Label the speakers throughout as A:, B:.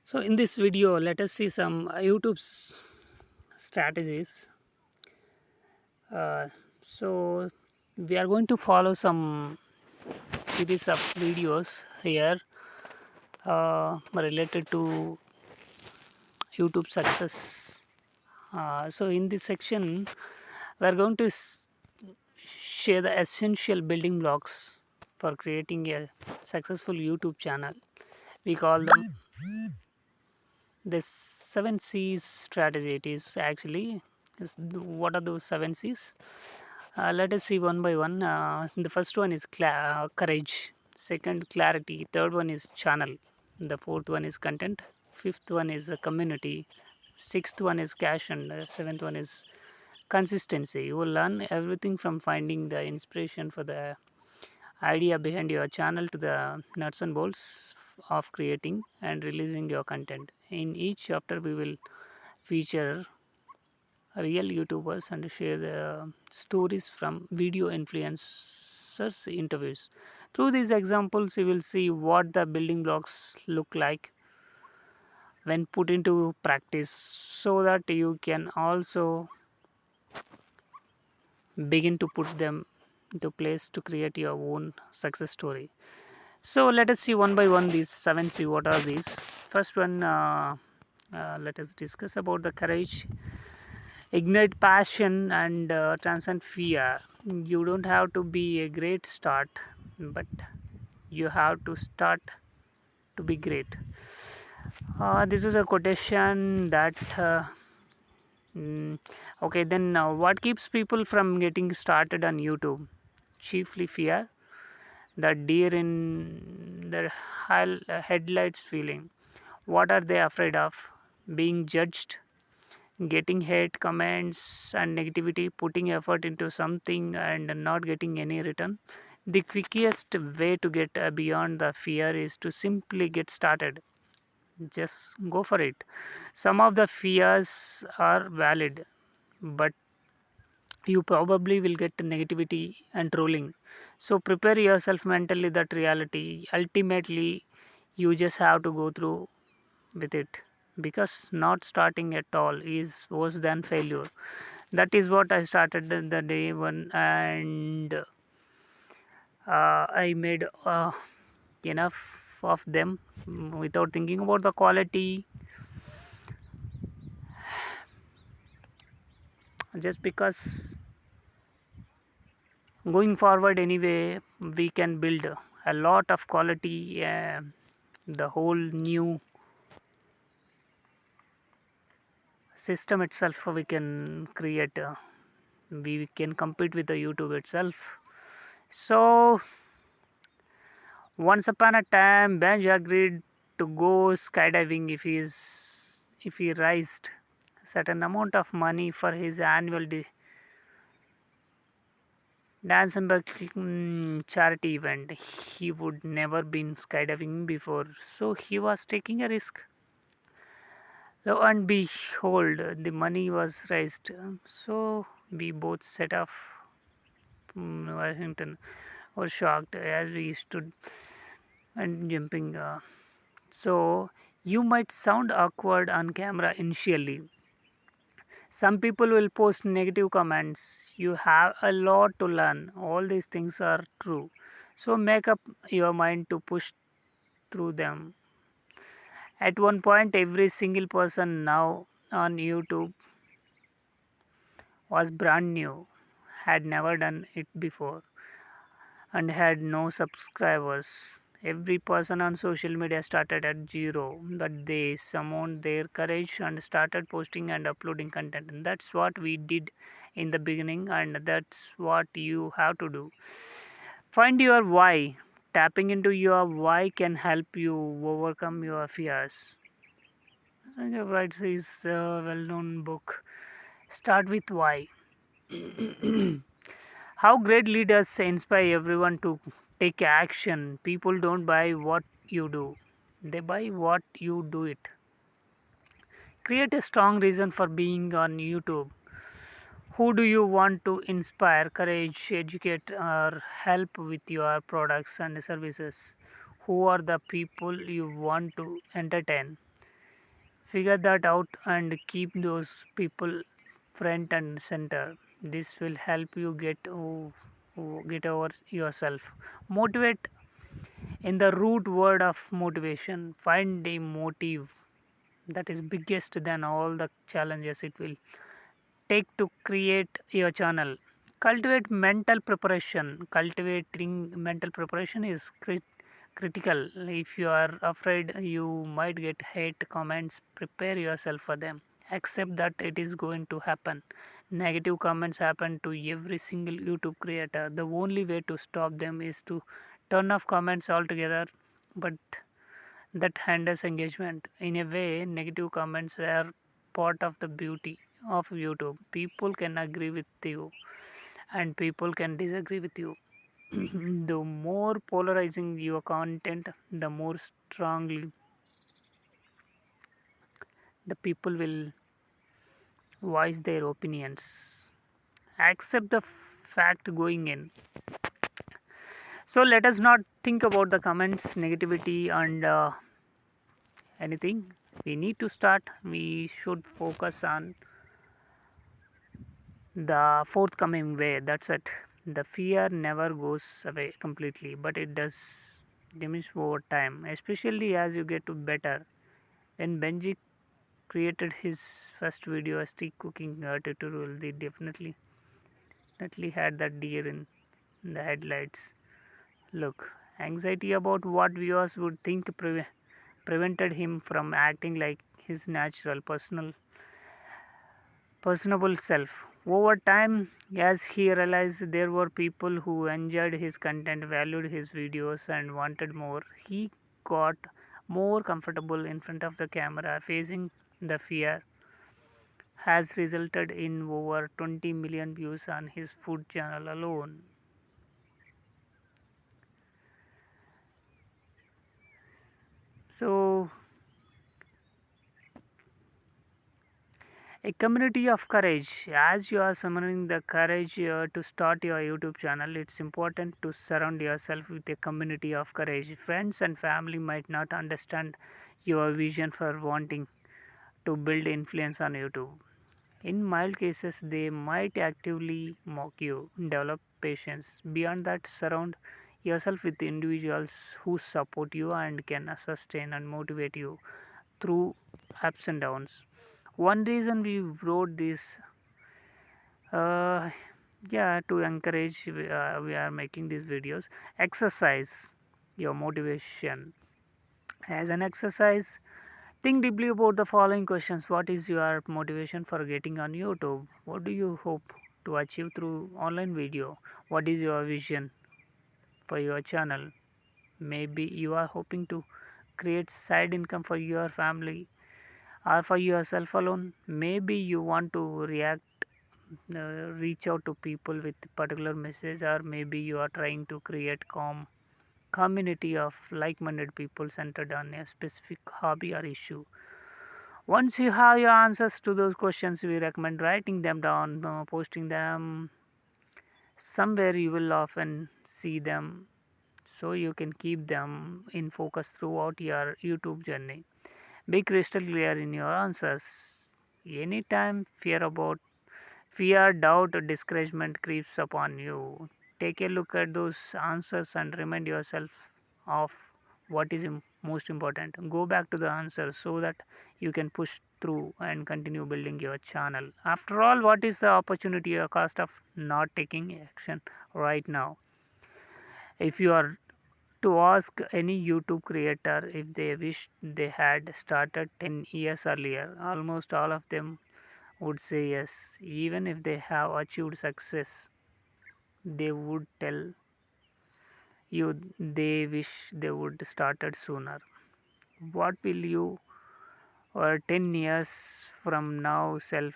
A: So in this video, let us see some YouTube's strategies. Uh, so we are going to follow some series of videos here related to YouTube success. So in this section, we are going to share the essential building blocks for creating a successful YouTube channel. We call them the 7 C's strategy. It is actually what are those 7 C's? Let us see one by one. The first one is courage, second clarity, third one is channel, the fourth one is content, fifth one is community, sixth one is cash, and seventh one is consistency. You will learn everything from finding the inspiration for the idea behind your channel to the nuts and bolts of creating and releasing your content. In each chapter, we will feature real YouTubers and share the stories from video influencers interviews. Through these examples, you will see what the building blocks look like when put into practice, so that you can also begin to put them into place to create your own success story. So let us see one by one these 7 C. What are these? First one, let us discuss about the courage. Ignite passion and transcend fear. You don't have to be a great start, but you have to start to be great. This is a quotation that. Mm, okay, then what keeps people from getting started on YouTube? Chiefly fear, the deer in the headlights feeling. What are they afraid of? Being judged, getting hate comments and negativity, putting effort into something and not getting any return. The quickest way to get beyond the fear is to simply get started. Just go for it. Some of the fears are valid, but you probably will get negativity and trolling. So prepare yourself mentally that reality. Ultimately, you just have to go through with it, because not starting at all is worse than failure. That is what I started the day one, and I made enough of them without thinking about the quality, just because going forward anyway we can build a lot of quality, the whole new system itself we can create, we can compete with the YouTube itself. So once upon a time, Benj agreed to go skydiving if he raised certain amount of money for his annual dance and charity event. He would never been skydiving before, so he was taking a risk. Lo and behold, the money was raised. So we both set off Washington, were shocked as we stood and jumping. So you might sound awkward on camera initially. Some people will post negative comments. You have a lot to learn. All these things are true. So make up your mind to push through them. At one point, every single person now on YouTube was brand new, had never done it before, and had no subscribers. Every person on social media started at zero, but they summoned their courage and started posting and uploading content. And that's what we did in the beginning, and that's what you have to do. Find your why. Tapping into your why can help you overcome your fears. Right, is a well-known book. Start with why. How great leaders inspire everyone to take action. People don't buy what you do, they buy what you do it. Create a strong reason for being on YouTube. Who do you want to inspire, courage, educate, or help with your products and services? Who are the people you want to entertain? Figure that out and keep those people front and center. This will help you get over yourself. Motivate. In the root word of motivation, find a motive that is biggest than all the challenges it will take to create your channel. Cultivate mental preparation. Cultivating mental preparation is critical. If you are afraid you might get hate comments, prepare yourself for them. Accept that it is going to happen. Negative comments happen to every single YouTube creator. The only way to stop them is to turn off comments altogether, but that hinders engagement. In a way, negative comments are part of the beauty of YouTube. People can agree with you and people can disagree with you. The more polarizing your content, the more strongly the people will voice their opinions. Accept the fact going in. So let us not think about the comments, negativity, and anything. We need to start. We should focus on the forthcoming way. That's it. The fear never goes away completely, but it does diminish over time, especially as you get to better. When Benji created his first video, a stick cooking tutorial, they definitely had that deer in the headlights look. Anxiety about what viewers would think prevented him from acting like his natural personable self. Over time, as he realized there were people who enjoyed his content, valued his videos, and wanted more, he got more comfortable in front of the camera. Facing the fear has resulted in over 20 million views on his food channel alone. So, a community of courage. As you are summoning the courage to start your YouTube channel, it's important to surround yourself with a community of courage. Friends and family might not understand your vision for wanting to build influence on YouTube. In mild cases, they might actively mock you. Develop patience. Beyond that, surround yourself with individuals who support you and can sustain and motivate you through ups and downs. One reason we wrote this, uh, yeah, to encourage, we are making these videos. Exercise your motivation. As an exercise, think deeply about the following questions. What is your motivation for getting on YouTube? What do you hope to achieve through online video? What is your vision for your channel? Maybe you are hoping to create side income for your family or for yourself alone. Maybe you want to reach out to people with particular message, or maybe you are trying to create community of like-minded people centered on a specific hobby or issue. Once you have your answers to those questions, we recommend writing them down, posting them somewhere you will often see them, so you can keep them in focus throughout your YouTube journey. Be crystal clear in your answers. Anytime fear, doubt, or discouragement creeps upon you, take a look at those answers and remind yourself of what is most important. Go back to the answer so that you can push through and continue building your channel. After all, what is the opportunity or cost of not taking action right now? If you are to ask any YouTube creator if they wish they had started 10 years earlier, almost all of them would say yes. Even if they have achieved success, they would tell you they wish they would started sooner. What will you or 10 years from now self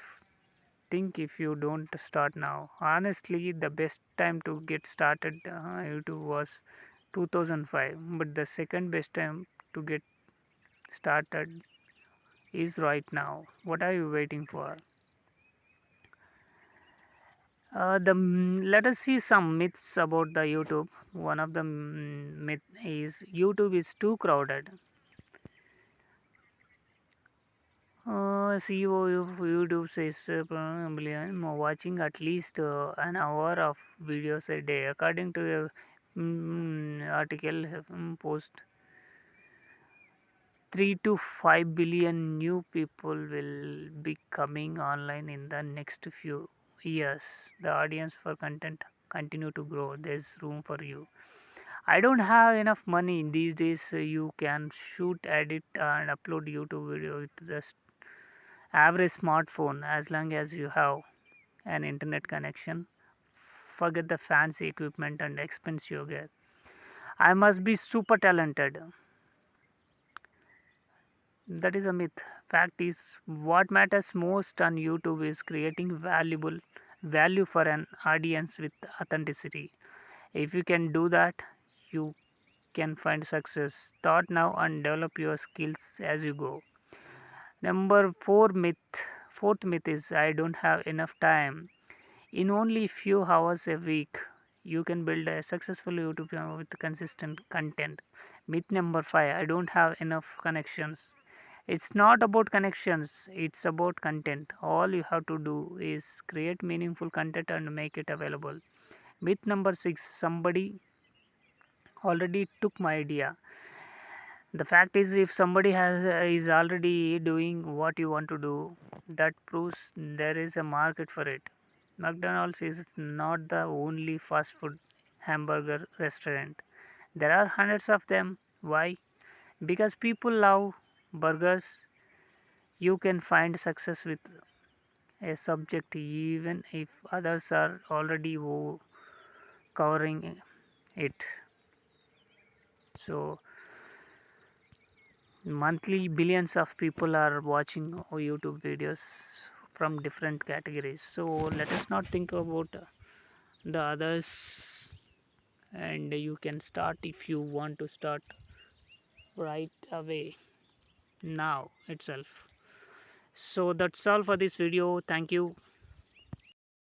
A: think if you don't start now? Honestly, the best time to get started YouTube was 2005, but the second best time to get started is right now. What are you waiting for? Let us see some myths about the YouTube. One of the myth is YouTube is too crowded. CEO of YouTube says billion watching at least an hour of videos a day, according to a article post. 3 to 5 billion new people will be coming online in the next few years. The audience for content continue to grow. There's room for you. I don't have enough money these days. You can shoot, edit, and upload YouTube video with the average smartphone as long as you have an internet connection. Forget the fancy equipment and expensive gear. I must be super talented. That is a myth. Fact is, what matters most on YouTube is creating valuable value for an audience with authenticity. If you can do that, you can find success. Start now and develop your skills as you go. Number fourth myth is I don't have enough time. In only few hours a week, you can build a successful YouTube channel with consistent content. Myth number 5, I don't have enough connections. It's not about connections, it's about content. All you have to do is create meaningful content and make it available. Myth number 6, somebody already took my idea. The fact is, if somebody is already doing what you want to do, that proves there is a market for it. McDonald's is not the only fast food hamburger restaurant. There are hundreds of them. Why? Because people love burgers. You can find success with a subject even if others are already covering it. So monthly billions of people are watching YouTube videos from different categories. So let us not think about the others, and you can start if you want to start right away now itself. So that's all for this video. Thank you.